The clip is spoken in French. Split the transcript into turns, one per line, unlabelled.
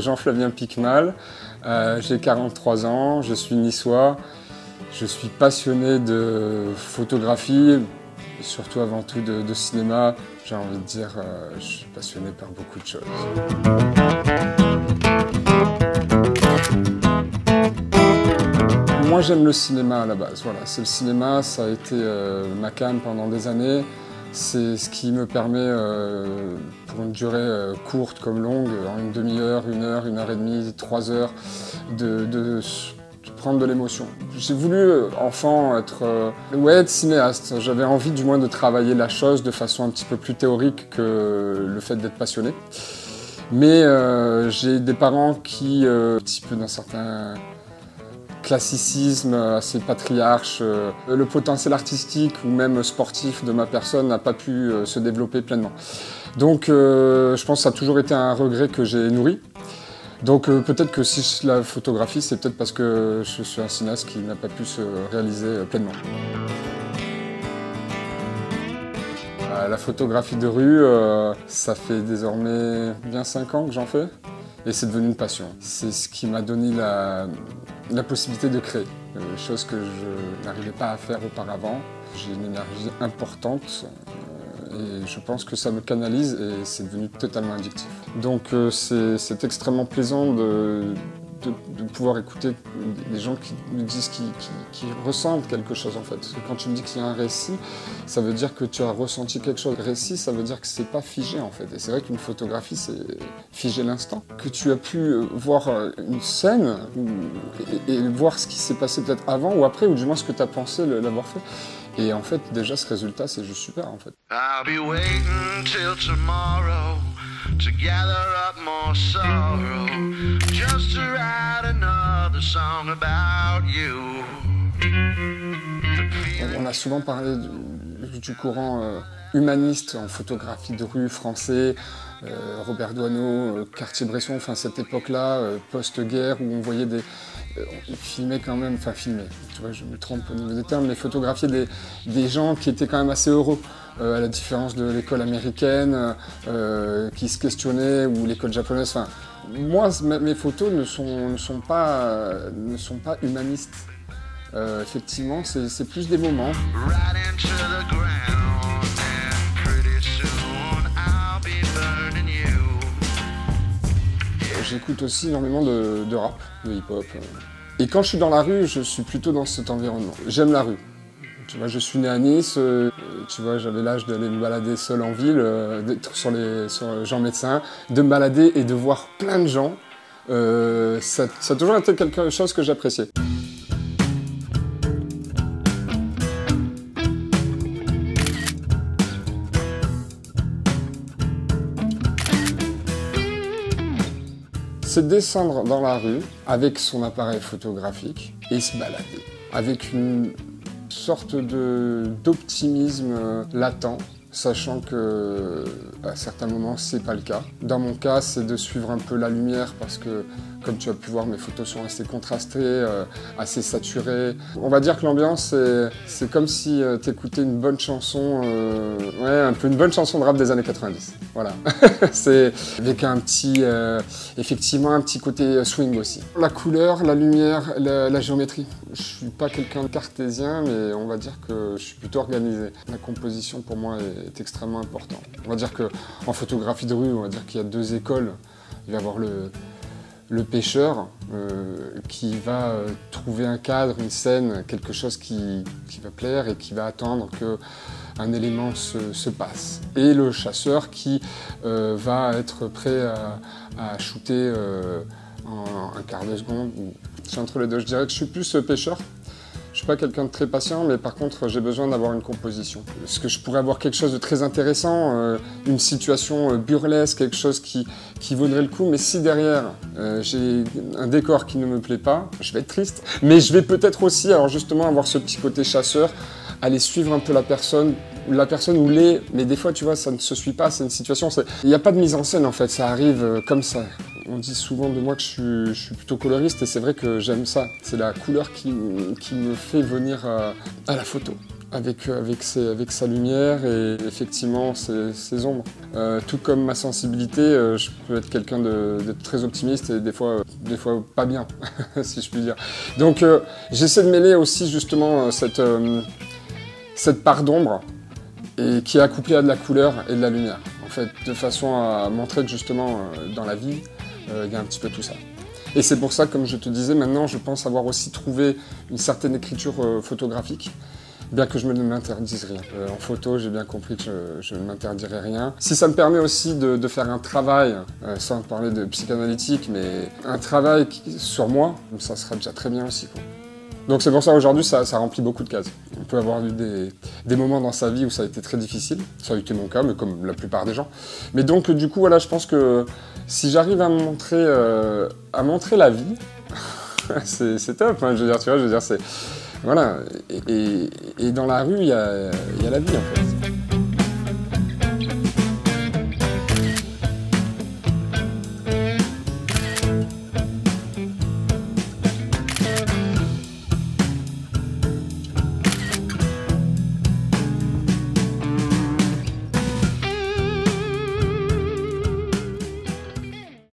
Jean-Flavien Piquemal, j'ai 43 ans, je suis niçois, je suis passionné de photographie, surtout avant tout de cinéma. J'ai envie de dire, je suis passionné par beaucoup de choses. Moi j'aime le cinéma à la base, voilà. C'est le cinéma, ça a été ma came pendant des années. C'est ce qui me permet, pour une durée courte comme longue, en une demi-heure, une heure et demie, 3 heures, de prendre de l'émotion. J'ai voulu, enfant, être cinéaste. J'avais envie du moins de travailler la chose de façon un petit peu plus théorique que le fait d'être passionné. Mais j'ai des parents qui, un petit peu d'un certain classicisme, assez patriarche, le potentiel artistique ou même sportif de ma personne n'a pas pu se développer pleinement. Donc je pense que ça a toujours été un regret que j'ai nourri. Donc peut-être que si je la photographie, c'est peut-être parce que je suis un cinéaste qui n'a pas pu se réaliser pleinement. La photographie de rue, ça fait désormais bien 5 ans que j'en fais. Et c'est devenu une passion. C'est ce qui m'a donné la possibilité de créer, chose que je n'arrivais pas à faire auparavant. J'ai une énergie importante et je pense que ça me canalise et c'est devenu totalement addictif. Donc c'est extrêmement plaisant de pouvoir écouter des gens qui me disent qu'ils ressentent quelque chose en fait. Parce que quand tu me dis qu'il y a un récit, ça veut dire que tu as ressenti quelque chose. Le récit, ça veut dire que c'est pas figé en fait. Et c'est vrai qu'une photographie, c'est figer l'instant. Que tu as pu voir une scène et voir ce qui s'est passé peut-être avant ou après, ou du moins ce que tu as pensé l'avoir fait. Et en fait, déjà, ce résultat, c'est juste super en fait.
I'll be waiting till tomorrow to gather up more sorrow, just to write another song about you.
On a souvent parlé du courant humaniste en photographie de rue français, Robert Doisneau, Cartier-Bresson, enfin cette époque-là, post-guerre, où on voyait on filmait quand même, enfin filmait, tu vois, je me trompe au niveau des termes, mais photographier des gens qui étaient quand même assez heureux, à la différence de l'école américaine, qui se questionnait, ou l'école japonaise. Enfin, moi, mes photos ne sont pas humanistes. Effectivement, c'est plus des moments. J'écoute aussi énormément de rap, de hip-hop. Et quand je suis dans la rue, je suis plutôt dans cet environnement. J'aime la rue. Tu vois, je suis né à Nice, tu vois, j'avais l'âge d'aller me balader seul en ville, d'être sur Jean Médecin, de me balader et de voir plein de gens. Ça a toujours été quelque chose que j'appréciais. C'est descendre dans la rue avec son appareil photographique et se balader avec une sorte d'optimisme latent, sachant que à certains moments c'est pas le cas. Dans mon cas, c'est de suivre un peu la lumière parce que, comme tu as pu voir, mes photos sont assez contrastées, assez saturées. On va dire que l'ambiance, c'est comme si tu écoutais une bonne chanson, un peu une bonne chanson de rap des années 90. Voilà. C'est avec effectivement un petit côté swing aussi. La couleur, la lumière, la géométrie. Je suis pas quelqu'un de cartésien, mais on va dire que je suis plutôt organisé. La composition pour moi est extrêmement importante. On va dire qu'en photographie de rue, on va dire qu'il y a 2 écoles. Il va y avoir le pêcheur qui va trouver un cadre, une scène, quelque chose qui va plaire et qui va attendre qu'un élément se passe. Et le chasseur qui va être prêt à shooter en un quart de seconde. C'est entre les deux. Je dirais que je suis plus pêcheur. Je suis pas quelqu'un de très patient, mais par contre, j'ai besoin d'avoir une composition. Est-ce que je pourrais avoir quelque chose de très intéressant, une situation burlesque, quelque chose qui vaudrait le coup, mais si derrière, j'ai un décor qui ne me plaît pas, je vais être triste. Mais je vais peut-être aussi, alors justement, avoir ce petit côté chasseur, aller suivre un peu la personne ou mais des fois, tu vois, ça ne se suit pas, c'est une situation, il n'y a pas de mise en scène, en fait, ça arrive comme ça. On dit souvent de moi que je suis plutôt coloriste et c'est vrai que j'aime ça. C'est la couleur qui me fait venir à la photo. avec sa lumière et effectivement ses ombres. Tout comme ma sensibilité, je peux être quelqu'un d'être très optimiste et des fois pas bien, si je puis dire. Donc j'essaie de mêler aussi justement cette part d'ombre et qui est accouplée à de la couleur et de la lumière, en fait, de façon à montrer que justement dans la vie, il y a un petit peu tout ça. Et c'est pour ça, comme je te disais, maintenant je pense avoir aussi trouvé une certaine écriture photographique, bien que je ne m'interdise rien. En photo, j'ai bien compris que je ne m'interdirai rien. Si ça me permet aussi de faire un travail, sans parler de psychanalytique, mais un travail sur moi, ça sera déjà très bien aussi, quoi. Donc c'est pour ça aujourd'hui ça remplit beaucoup de cases. On peut avoir eu des moments dans sa vie où ça a été très difficile, ça a été mon cas, mais comme la plupart des gens. Mais donc du coup voilà, je pense que si j'arrive à montrer la vie, c'est top, hein, je veux dire, c'est... Voilà, et dans la rue, il y a la vie en fait.